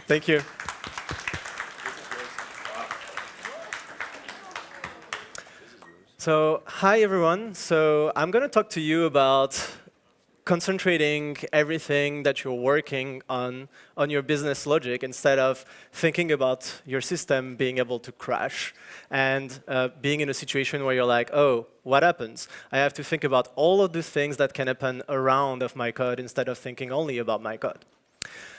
Thank you. So, hi everyone. So, I'm going to talk to you about concentrating everything that you're working on your business logic instead of thinking about your system being able to crash and being in a situation where you're like, oh, what happens? I have to think about all of the things that can happen around of my code instead of thinking only about my code.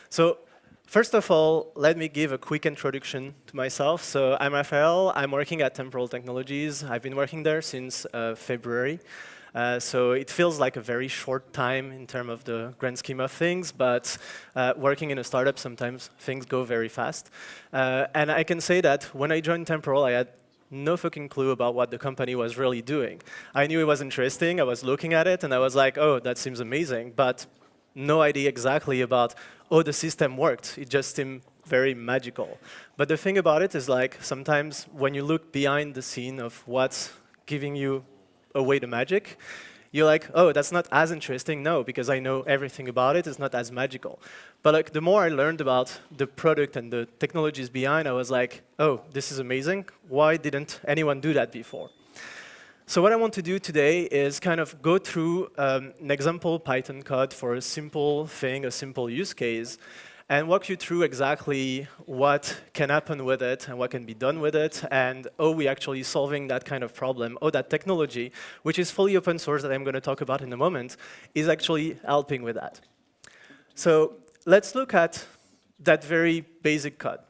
So first of all, let me give a quick introduction to myself. So I'm Raphaël. I'm working at Temporal Technologies. I've been working there since February. So it feels like a very short time in terms of the grand scheme of things, but working in a startup, sometimes things go very fast. And I can say that when I joined Temporal, I had no fucking clue about what the company was really doing. I knew it was interesting, I was looking at it, and I was like, oh, that seems amazing, but no idea exactly about, oh, the system worked. It just seemed very magical. But the thing about it is, like, sometimes when you look behind the scene of what's giving you away the magic, you're like, oh, that's not as interesting. No, because I know everything about it. It's not as magical. But like, the more I learned about the product and the technologies behind, I was like, oh, this is amazing. Why didn't anyone do that before? So what I want to do today is kind of go through an example Python code for a simple thing, a simple use case, and walk you through exactly what can happen with it and what can be done with it, and how we actually solving that kind of problem, or that technology, which is fully open source that I'm going to talk about in a moment, is actually helping with that. So let's look at that very basic code.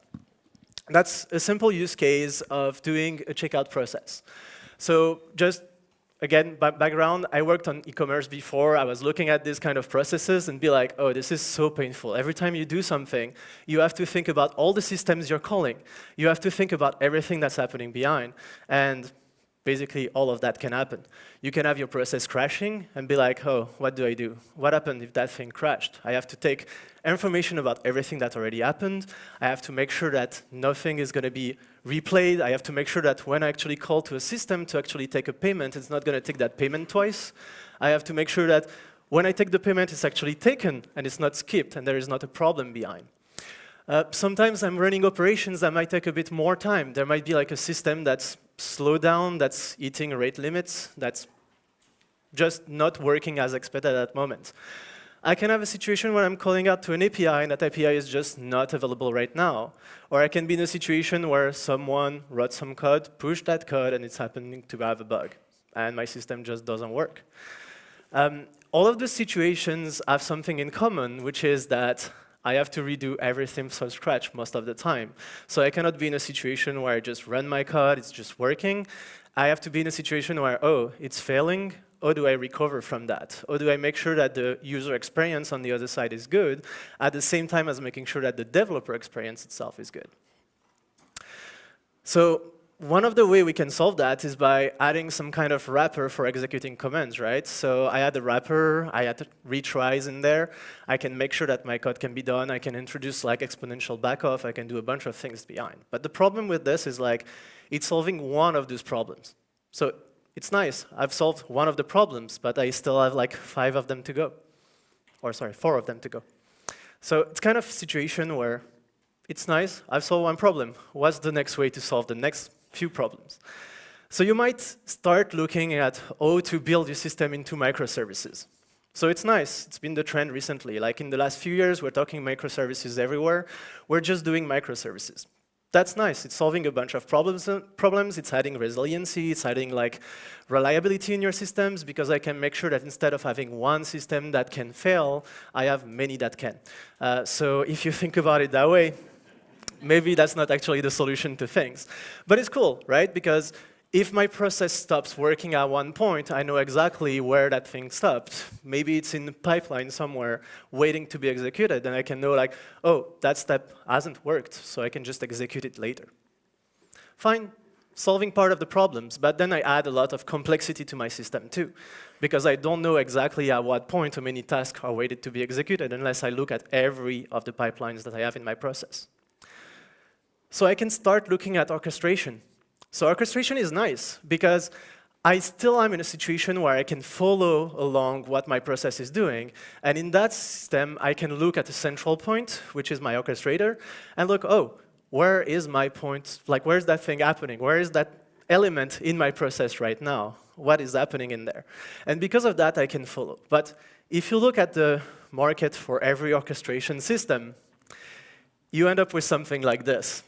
That's a simple use case of doing a checkout process. So just again, background, I worked on e-commerce before. I was looking at these kind of processes and be like, oh, this is so painful. Every time you do something, you have to think about all the systems you're calling. You have to think about everything that's happening behind. And basically, all of that can happen. You can have your process crashing and be like, oh, what do I do? What happened if that thing crashed? I have to take information about everything that already happened. I have to make sure that nothing is going to be replayed. I have to make sure that when I actually call to a system to actually take a payment, it's not going to take that payment twice. I have to make sure that when I take the payment, it's actually taken and it's not skipped and there is not a problem behind. Sometimes I'm running operations that might take a bit more time. There might be like a system that's slowed down, that's hitting rate limits, that's just not working as expected at that moment. I can have a situation where I'm calling out to an API and that API is just not available right now. Or I can be in a situation where someone wrote some code, pushed that code, and it's happening to have a bug. And my system just doesn't work. All of the situations have something in common, which is that I have to redo everything from scratch most of the time. So I cannot be in a situation where I just run my code, it's just working. I have to be in a situation where, oh, it's failing. How do I recover from that? How do I make sure that the user experience on the other side is good, at the same time as making sure that the developer experience itself is good? So one of the ways we can solve that is by adding some kind of wrapper for executing commands, right? So I add a wrapper, I add retries in there. I can make sure that my code can be done. I can introduce like exponential backoff. I can do a bunch of things behind. But the problem with this is like, it's solving one of those problems. So it's nice. I've solved one of the problems, but I still have like 5 of them to go. Or sorry, 4 of them to go. So it's kind of a situation where it's nice. I've solved one problem. What's the next way to solve the next few problems? So you might start looking at how to build your system into microservices. So it's nice. It's been the trend recently. Like in the last few years, we're talking microservices everywhere. We're just doing microservices. That's nice. It's solving a bunch of problems. It's adding resiliency. It's adding like reliability in your systems because I can make sure that instead of having one system that can fail, I have many that can. So if you think about it that way, maybe that's not actually the solution to things. But it's cool, right? Because if my process stops working at one point, I know exactly where that thing stopped. Maybe it's in the pipeline somewhere waiting to be executed, and I can know like, oh, that step hasn't worked, so I can just execute it later. Fine, solving part of the problems, but then I add a lot of complexity to my system too, because I don't know exactly at what point how many tasks are waited to be executed unless I look at every of the pipelines that I have in my process. So I can start looking at orchestration. So orchestration is nice because I still am in a situation where I can follow along what my process is doing. And in that system, I can look at a central point, which is my orchestrator, and look, oh, where is my point? Like, where's that thing happening? Where is that element in my process right now? What is happening in there? And because of that, I can follow. But if you look at the market for every orchestration system, you end up with something like this.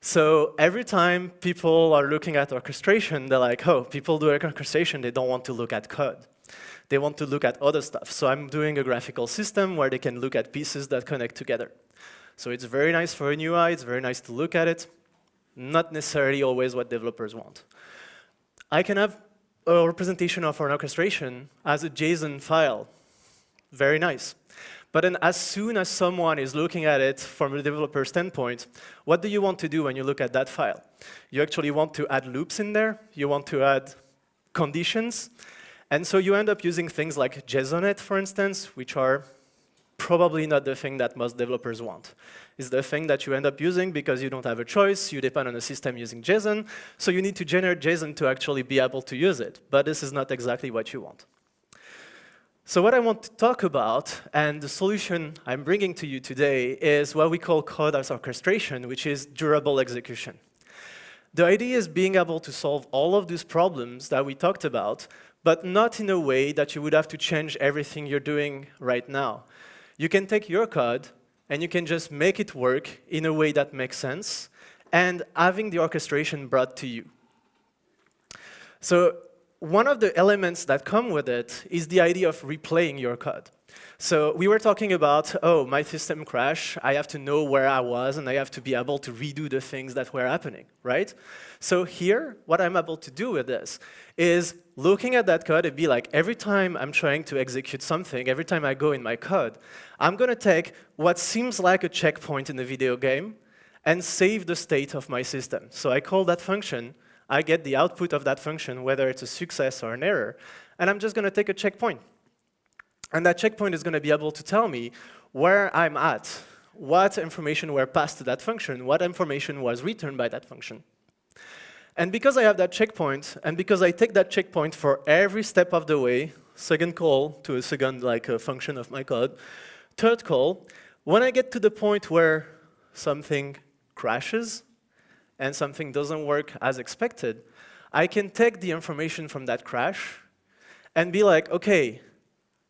So every time people are looking at orchestration, they're like, oh, people do orchestration, they don't want to look at code. They want to look at other stuff. So I'm doing a graphical system where they can look at pieces that connect together. So it's very nice for an UI, it's very nice to look at it. Not necessarily always what developers want. I can have a representation of an orchestration as a JSON file. Very nice. But then as soon as someone is looking at it from a developer standpoint, what do you want to do when you look at that file? You actually want to add loops in there. You want to add conditions. And so you end up using things like JSONet, for instance, which are probably not the thing that most developers want. It's the thing that you end up using because you don't have a choice. You depend on a system using JSON. So you need to generate JSON to actually be able to use it. But this is not exactly what you want. So what I want to talk about, and the solution I'm bringing to you today, is what we call code as orchestration, which is durable execution. The idea is being able to solve all of these problems that we talked about, but not in a way that you would have to change everything you're doing right now. You can take your code, and you can just make it work in a way that makes sense, and having the orchestration brought to you. So one of the elements that come with it is the idea of replaying your code. So we were talking about, oh, my system crashed, I have to know where I was, and I have to be able to redo the things that were happening, right? So here, what I'm able to do with this is looking at that code and be like, every time I'm trying to execute something, every time I go in my code, I'm going to take what seems like a checkpoint in a video game and save the state of my system. So I call that function, I get the output of that function, whether it's a success or an error, and I'm just going to take a checkpoint. And that checkpoint is going to be able to tell me where I'm at, what information were passed to that function, what information was returned by that function. And because I have that checkpoint, and because I take that checkpoint for every step of the way, second call to a second like a function of my code, third call, when I get to the point where something crashes, and something doesn't work as expected, I can take the information from that crash and be like, okay,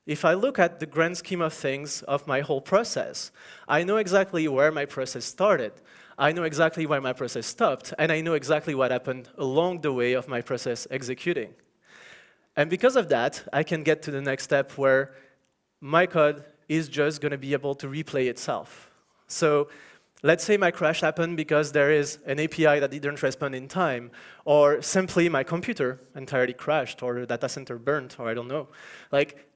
if I look at the grand scheme of things of my whole process, I know exactly where my process started, I know exactly where my process stopped, and I know exactly what happened along the way of my process executing. And because of that, I can get to the next step where my code is just going to be able to replay itself. So let's say my crash happened because there is an API that didn't respond in time, or simply my computer entirely crashed, or the data center burnt, or I don't know. Like,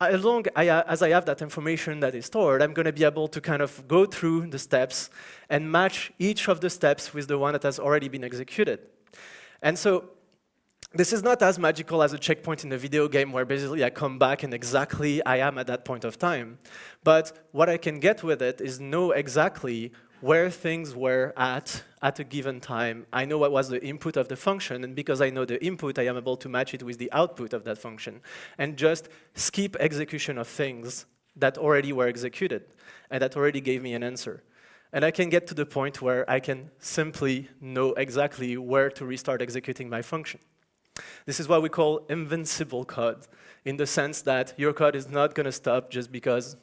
as I have that information that is stored, I'm going to be able to kind of go through the steps and match each of the steps with the one that has already been executed. And so this is not as magical as a checkpoint in a video game where basically I come back and exactly I am at that point of time. But what I can get with it is know exactly where things were at a given time. I know what was the input of the function, and because I know the input, I am able to match it with the output of that function, and just skip execution of things that already were executed, and that already gave me an answer. And I can get to the point where I can simply know exactly where to restart executing my function. This is what we call invincible code, in the sense that your code is not going to stop just because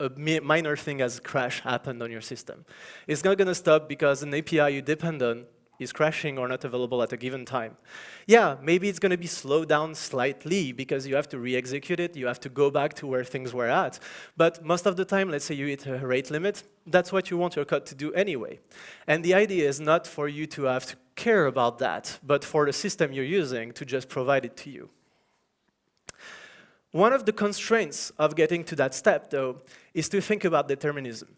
a minor thing as a crash happened on your system. It's not going to stop because an API you depend on is crashing or not available at a given time. Yeah, maybe it's going to be slowed down slightly because you have to re-execute it, you have to go back to where things were at. But most of the time, let's say you hit a rate limit, that's what you want your code to do anyway. And the idea is not for you to have to care about that, but for the system you're using to just provide it to you. One of the constraints of getting to that step, though, is to think about determinism.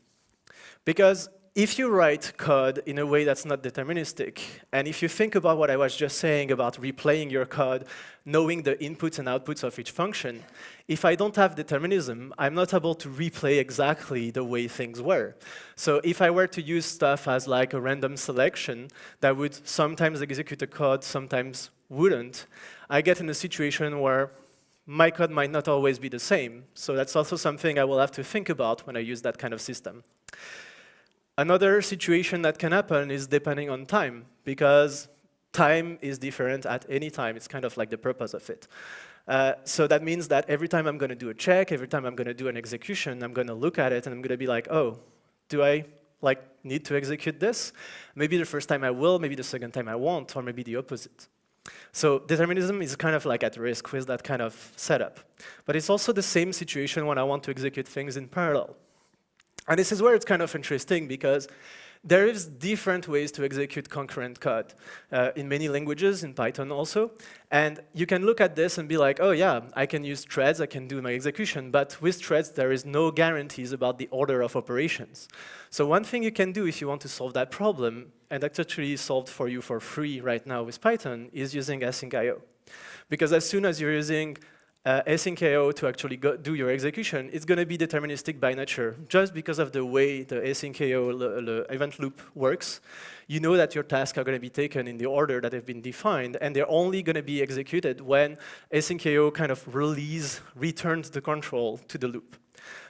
Because if you write code in a way that's not deterministic, and if you think about what I was just saying about replaying your code, knowing the inputs and outputs of each function, if I don't have determinism, I'm not able to replay exactly the way things were. So if I were to use stuff as like a random selection that would sometimes execute a code, sometimes wouldn't, I get in a situation where my code might not always be the same. So that's also something I will have to think about when I use that kind of system. Another situation that can happen is depending on time, because time is different at any time. It's kind of like the purpose of it. So that means that every time I'm going to do a check, every time I'm going to do an execution, I'm going to look at it and I'm going to be like, oh, do I need to execute this? Maybe the first time I will, maybe the second time I won't, or maybe the opposite. So determinism is kind of like at risk with that kind of setup. But it's also the same situation when I want to execute things in parallel. And this is where it's kind of interesting, because there is different ways to execute concurrent code in many languages, in Python also. And you can look at this and be like, oh yeah, I can use threads, I can do my execution. But with threads, there is no guarantees about the order of operations. So one thing you can do if you want to solve that problem, and that's actually solved for you for free right now with Python, is using async.io. Because as soon as you're using async.io to actually do your execution, it's going to be deterministic by nature. Just because of the way the async.io the event loop works, you know that your tasks are going to be taken in the order that have been defined, and they're only going to be executed when async.io kind of returns the control to the loop.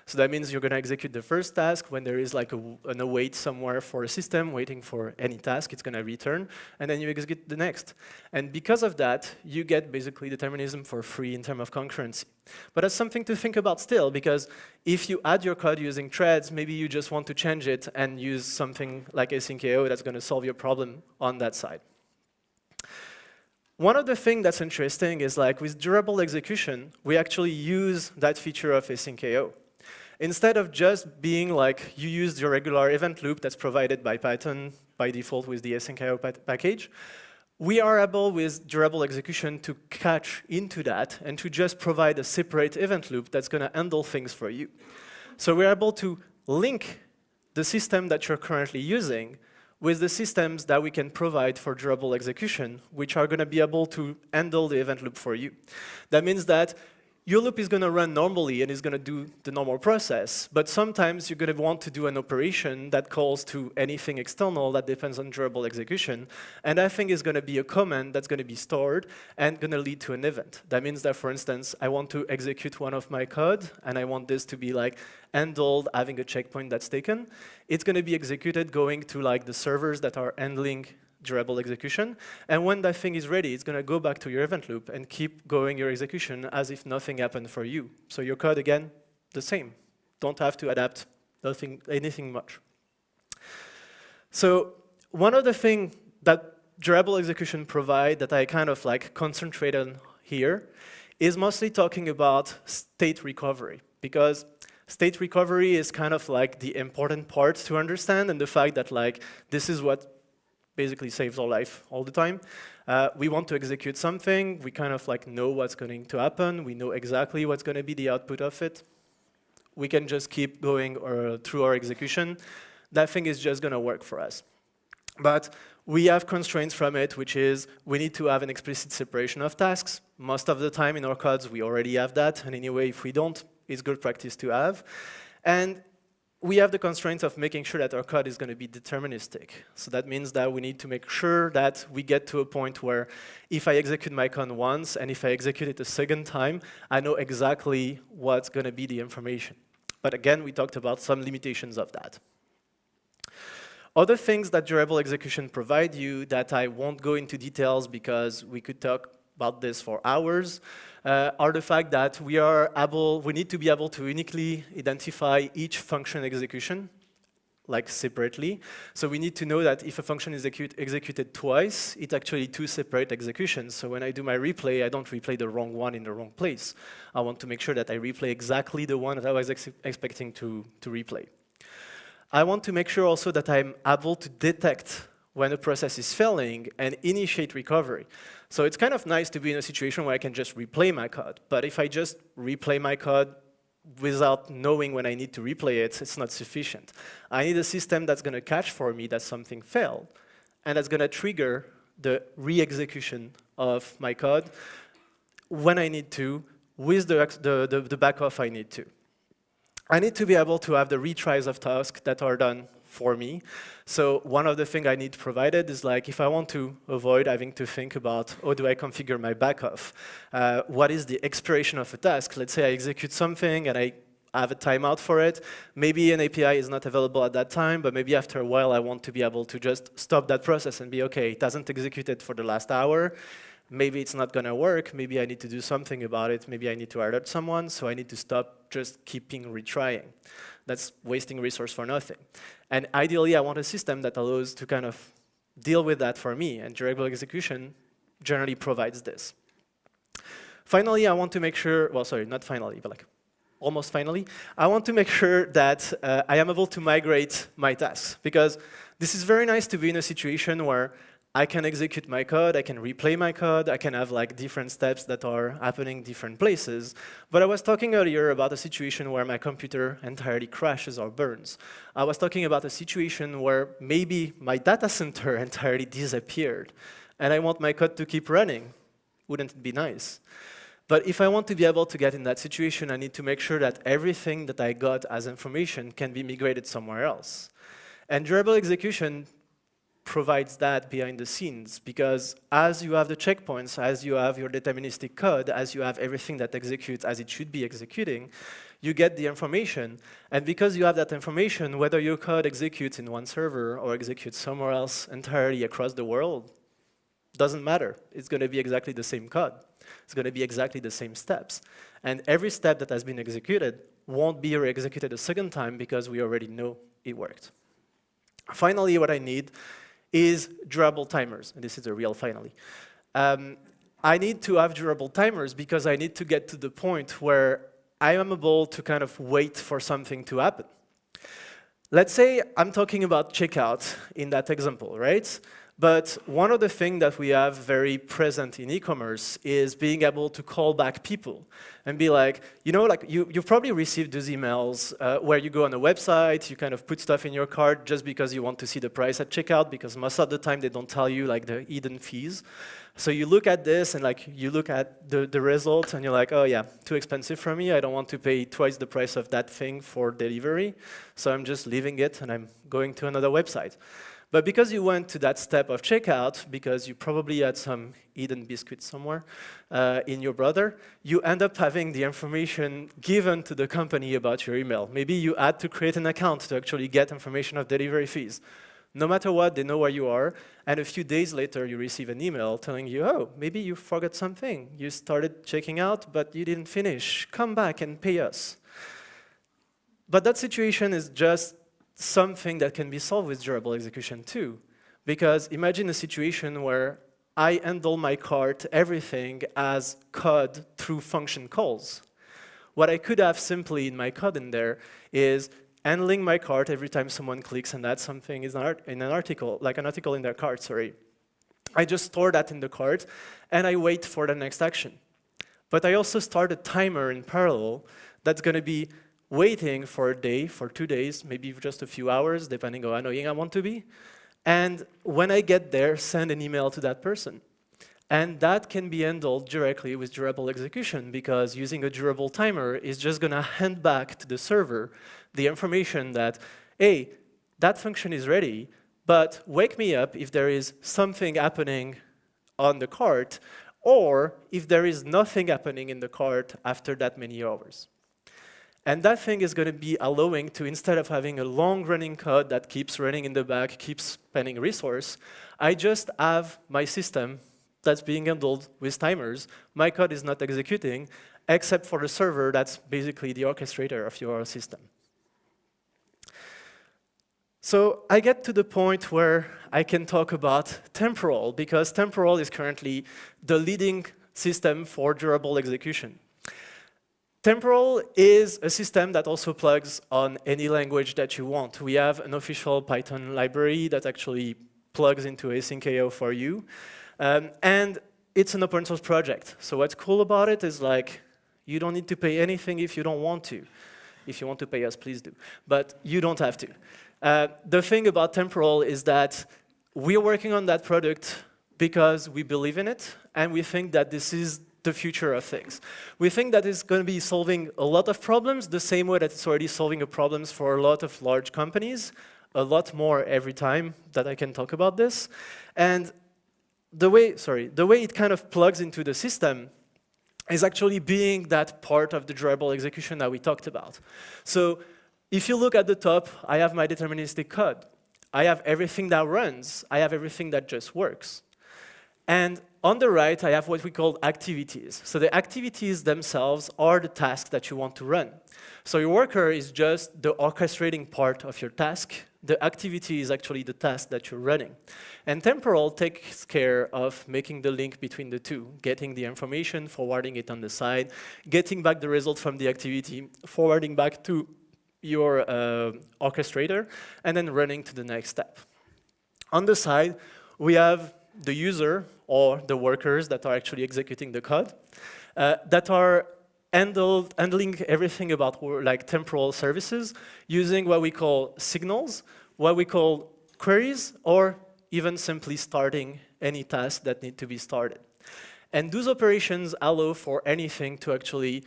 So that means you're going to execute the first task when there is like an await somewhere for a system waiting for any task. It's going to return, and then you execute the next. And because of that, you get basically determinism for free in terms of concurrency. But that's something to think about still, because if you add your code using threads, maybe you just want to change it and use something like async.io that's going to solve your problem on that side. One of the things that's interesting is like with durable execution, we actually use that feature of async.io. Instead of just being like you use your regular event loop that's provided by Python by default with the async.io package, we are able with durable execution to catch into that and to just provide a separate event loop that's going to handle things for you. So we're able to link the system that you're currently using with the systems that we can provide for durable execution, which are going to be able to handle the event loop for you. That means that your loop is going to run normally and is going to do the normal process, but sometimes you're going to want to do an operation that calls to anything external that depends on durable execution, and that thing is going to be a command that's going to be stored and going to lead to an event. That means that, for instance, I want to execute one of my code, and I want this to be like handled, having a checkpoint that's taken. It's going to be executed going to like the servers that are handling durable execution, and when that thing is ready, it's going to go back to your event loop and keep going your execution as if nothing happened for you. So your code, again, the same. Don't have to adapt anything much. So one of the things that durable execution provide that I kind of like concentrate on here is mostly talking about state recovery, because state recovery is kind of like the important part to understand, and the fact that like this is what basically saves our life all the time. We want to execute something, we kind of like know what's going to happen, we know exactly what's going to be the output of it. We can just keep going through our execution. That thing is just going to work for us. But we have constraints from it, which is we need to have an explicit separation of tasks. Most of the time in our codes, we already have that, and anyway, if we don't, it's good practice to have. And we have the constraints of making sure that our code is going to be deterministic. So that means that we need to make sure that we get to a point where if I execute my code once and if I execute it a second time, I know exactly what's going to be the information. But again, we talked about some limitations of that. Other things that durable execution provide you that I won't go into details because we could talk about this for hours, are the fact that we need to be able to uniquely identify each function execution, like separately. So we need to know that if a function is executed twice, it's actually two separate executions. So when I do my replay, I don't replay the wrong one in the wrong place. I want to make sure that I replay exactly the one that I was expecting to replay. I want to make sure also that I'm able to detect when a process is failing and initiate recovery. So it's kind of nice to be in a situation where I can just replay my code. But if I just replay my code without knowing when I need to replay it, it's not sufficient. I need a system that's going to catch for me that something failed, and that's going to trigger the re-execution of my code when I need to, with the backoff I need to. I need to be able to have the retries of tasks that are done for me. So one of the things I need provided is like, if I want to avoid having to think about, how do I configure my backoff? What is the expiration of a task? Let's say I execute something and I have a timeout for it. Maybe an API is not available at that time, but maybe after a while I want to be able to just stop that process and be, okay, it hasn't executed for the last hour. Maybe it's not going to work. Maybe I need to do something about it. Maybe I need to alert someone, so I need to stop just keeping retrying. That's wasting resource for nothing. And ideally, I want a system that allows to kind of deal with that for me, and durable execution generally provides this. Finally, I want to make sure, well, sorry, not finally, but like almost finally, I want to make sure that I am able to migrate my tasks, because this is very nice to be in a situation where I can execute my code, I can replay my code, I can have like different steps that are happening different places. But I was talking earlier about a situation where my computer entirely crashes or burns. I was talking about a situation where maybe my data center entirely disappeared, and I want my code to keep running. Wouldn't it be nice? But if I want to be able to get in that situation, I need to make sure that everything that I got as information can be migrated somewhere else. And durable execution provides that behind the scenes, because as you have the checkpoints, as you have your deterministic code, as you have everything that executes as it should be executing, you get the information. And because you have that information, whether your code executes in one server or executes somewhere else entirely across the world, doesn't matter. It's going to be exactly the same code. It's going to be exactly the same steps. And every step that has been executed won't be re-executed a second time because we already know it worked. Finally, what I need is durable timers. And this is the real finally. I need to have durable timers because I need to get to the point where I am able to kind of wait for something to happen. Let's say I'm talking about checkout in that example, right? But one of the things that we have very present in e-commerce is being able to call back people and be like, you know, like you've probably received those emails where you go on a website, you kind of put stuff in your cart just because you want to see the price at checkout, because most of the time they don't tell you like the hidden fees. So you look at this and like you look at the result and you're like, oh yeah, too expensive for me. I don't want to pay twice the price of that thing for delivery. So I'm just leaving it and I'm going to another website. But because you went to that step of checkout, because you probably had some hidden biscuit somewhere in your brother, you end up having the information given to the company about your email. Maybe you had to create an account to actually get information of delivery fees. No matter what, they know where you are, and a few days later you receive an email telling you, oh, maybe you forgot something. You started checking out, but you didn't finish. Come back and pay us. But that situation is just something that can be solved with durable execution too. Because imagine a situation where I handle my cart, everything, as code through function calls. What I could have simply in my code in there is handling my cart every time someone clicks and adds something in an article, like an article in their cart, sorry. I just store that in the cart and I wait for the next action. But I also start a timer in parallel that's going to be waiting for a day, for 2 days, maybe just a few hours, depending on how annoying I want to be. And when I get there, send an email to that person. And that can be handled directly with durable execution, because using a durable timer is just going to hand back to the server the information that, hey, that function is ready, but wake me up if there is something happening on the cart, or if there is nothing happening in the cart after that many hours. And that thing is going to be allowing to, instead of having a long-running code that keeps running in the back, keeps spending resource, I just have my system that's being handled with timers. My code is not executing, except for the server that's basically the orchestrator of your system. So I get to the point where I can talk about temporal, because temporal is currently the leading system for durable execution. Temporal is a system that also plugs on any language that you want. We have an official Python library that actually plugs into async.io for you. And it's an open source project. So what's cool about it is like, You don't need to pay anything if you don't want to. If you want to pay us, please do. But you don't have to. The thing about temporal is that we're working on that product because we believe in it, and we think that this is the future of things. We think that it's going to be solving a lot of problems the same way that it's already solving problems for a lot of large companies, a lot more every time that I can talk about this. And the way it kind of plugs into the system is actually being that part of the durable execution that we talked about. So if you look at the top, I have my deterministic code. I have everything that runs. I have everything that just works. And on the right, I have what we call activities. So the activities themselves are the tasks that you want to run. So your worker is just the orchestrating part of your task. The activity is actually the task that you're running. And temporal takes care of making the link between the two, getting the information, forwarding it on the side, getting back the result from the activity, forwarding back to your orchestrator, and then running to the next step. On the side, we have the user, or the workers that are actually executing the code, that are handling everything about like temporal services using what we call signals, what we call queries, or even simply starting any task that need to be started. And those operations allow for anything to actually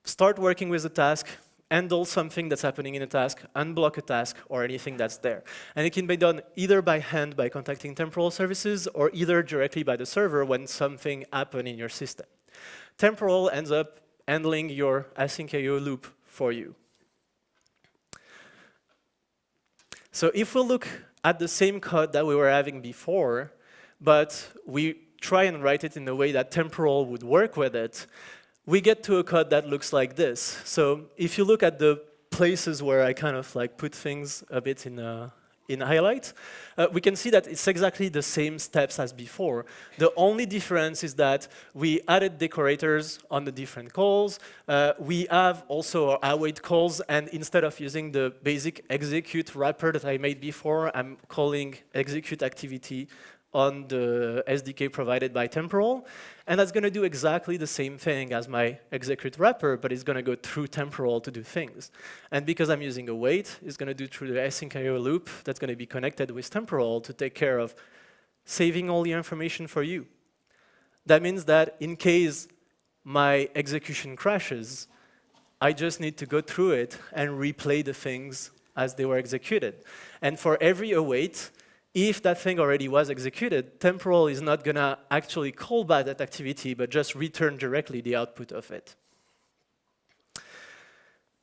start working with the task, handle something that's happening in a task, unblock a task, or anything that's there. And it can be done either by hand by contacting temporal services, or either directly by the server when something happened in your system. Temporal ends up handling your async IO loop for you. So if we look at the same code that we were having before, but we try and write it in a way that temporal would work with it, we get to a code that looks like this. So if you look at the places where I kind of like put things a bit in highlight, we can see that it's exactly the same steps as before. The only difference is that we added decorators on the different calls. We have also our await calls, and instead of using the basic execute wrapper that I made before, I'm calling execute activity on the SDK provided by temporal. And that's going to do exactly the same thing as my execute wrapper, but it's going to go through temporal to do things. And because I'm using await, it's going to do through the async IO loop that's going to be connected with temporal to take care of saving all the information for you. That means that in case my execution crashes, I just need to go through it and replay the things as they were executed. And for every await, if that thing already was executed, temporal is not going to actually call back that activity, but just return directly the output of it.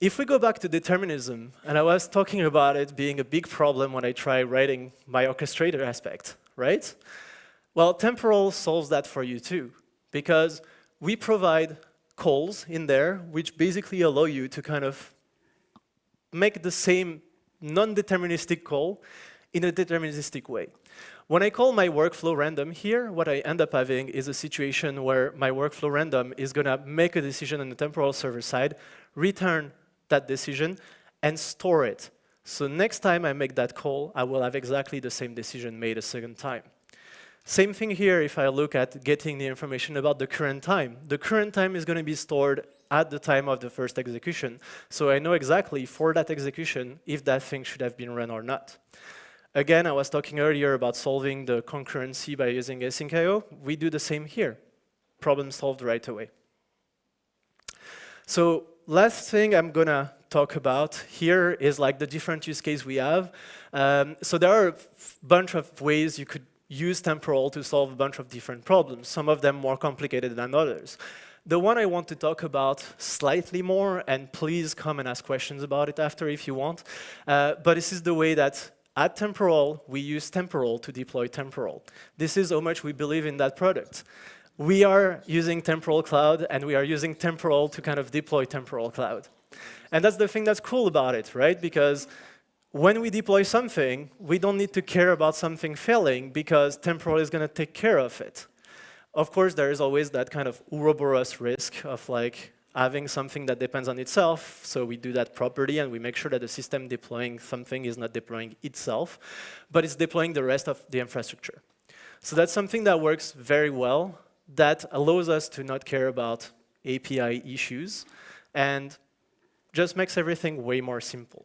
If we go back to determinism, and I was talking about it being a big problem when I try writing my orchestrator aspect, right? Well, temporal solves that for you too, because we provide calls in there which basically allow you to kind of make the same non-deterministic call in a deterministic way. When I call my workflow random here, what I end up having is a situation where my workflow random is going to make a decision on the temporal server side, return that decision, and store it. So next time I make that call, I will have exactly the same decision made a second time. Same thing here if I look at getting the information about the current time. The current time is going to be stored at the time of the first execution. So I know exactly for that execution if that thing should have been run or not. Again, I was talking earlier about solving the concurrency by using async IO. We do the same here. Problem solved right away. So last thing I'm going to talk about here is like the different use case we have. So there are a bunch of ways you could use temporal to solve a bunch of different problems, some of them more complicated than others. The one I want to talk about slightly more, and please come and ask questions about it after if you want, but this is the way that at temporal, we use temporal to deploy temporal. This is how much we believe in that product. We are using temporal cloud, and we are using temporal to kind of deploy temporal cloud. And that's the thing that's cool about it, right? Because when we deploy something, we don't need to care about something failing because temporal is going to take care of it. Of course, there is always that kind of Ouroboros risk of like having something that depends on itself, so we do that properly and we make sure that the system deploying something is not deploying itself, but it's deploying the rest of the infrastructure. So that's something that works very well, that allows us to not care about API issues, and just makes everything way more simple.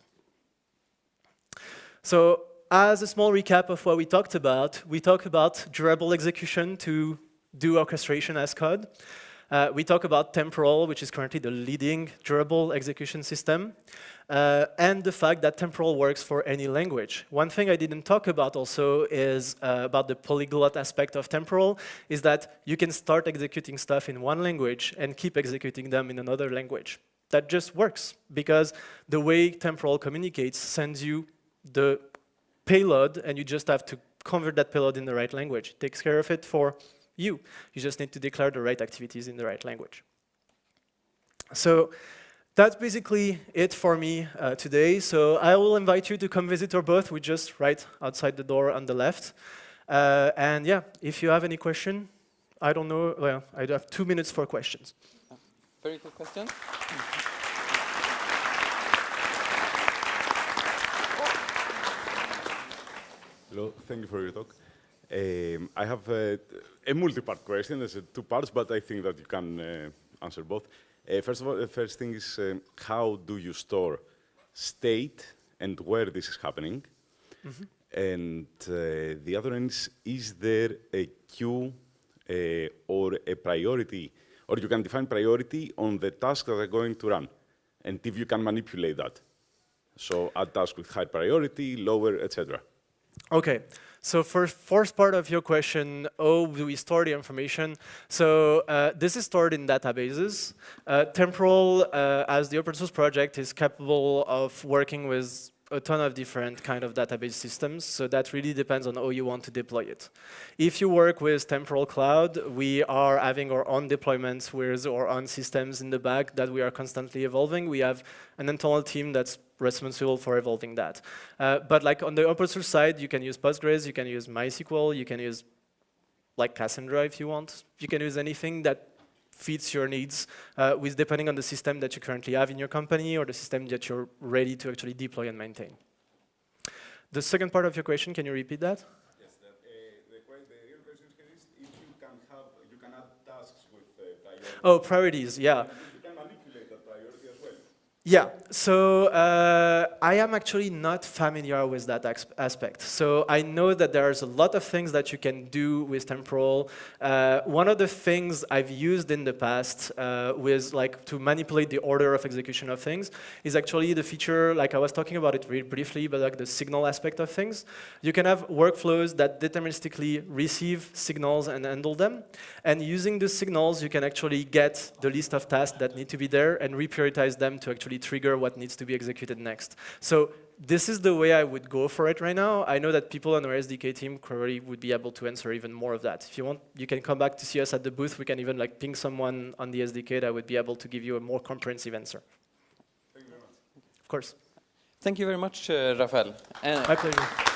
So as a small recap of what we talked about durable execution to do orchestration as code. We talk about temporal, which is currently the leading durable execution system, and the fact that temporal works for any language. One thing I didn't talk about also is about the polyglot aspect of temporal, is that you can start executing stuff in one language and keep executing them in another language. That just works, because the way temporal communicates sends you the payload, and you just have to convert that payload in the right language. It takes care of it for you. You just need to declare the right activities in the right language. So that's basically it for me today. So I will invite you to come visit our booth. We're just right outside the door on the left. And yeah, if you have any question, I don't know, well, I have 2 minutes for questions. Very good question. Hello, thank you for your talk. I have a multi-part question. There's 2 parts, but I think that you can answer both. First of all, the first thing is how do you store state and where this is happening? Mm-hmm. And the other one is there a queue or a priority, or you can define priority on the tasks that are going to run, and if you can manipulate that. So add tasks with high priority, lower, etc. Okay, so for first part of your question, do we store the information? So this is stored in databases. Temporal, as the open source project, is capable of working with a ton of different kind of database systems, so that really depends on how you want to deploy it. If you work with Temporal Cloud, we are having our own deployments with our own systems in the back that we are constantly evolving. We have an internal team that's responsible for evolving that. But like on the open source side, you can use Postgres, you can use MySQL, you can use like Cassandra if you want. You can use anything that fits your needs, with depending on the system that you currently have in your company or the system that you're ready to actually deploy and maintain. The second part of your question, can you repeat that? Yes, the real question is if you can add tasks with priorities. Oh, priorities, yeah. You can manipulate that priority as well. Yeah, so I am actually not familiar with that aspect. So I know that there's a lot of things that you can do with temporal. One of the things I've used in the past with like to manipulate the order of execution of things is actually the feature, like I was talking about it really briefly, but like the signal aspect of things. You can have workflows that deterministically receive signals and handle them. And using the signals, you can actually get the list of tasks that need to be there and reprioritize them to actually trigger what needs to be executed next. So this is the way I would go for it right now. I know that people on our SDK team probably would be able to answer even more of that. If you want, you can come back to see us at the booth. We can even like ping someone on the SDK that would be able to give you a more comprehensive answer. Thank you very much. Of course. Thank you very much, Raphaël. My pleasure.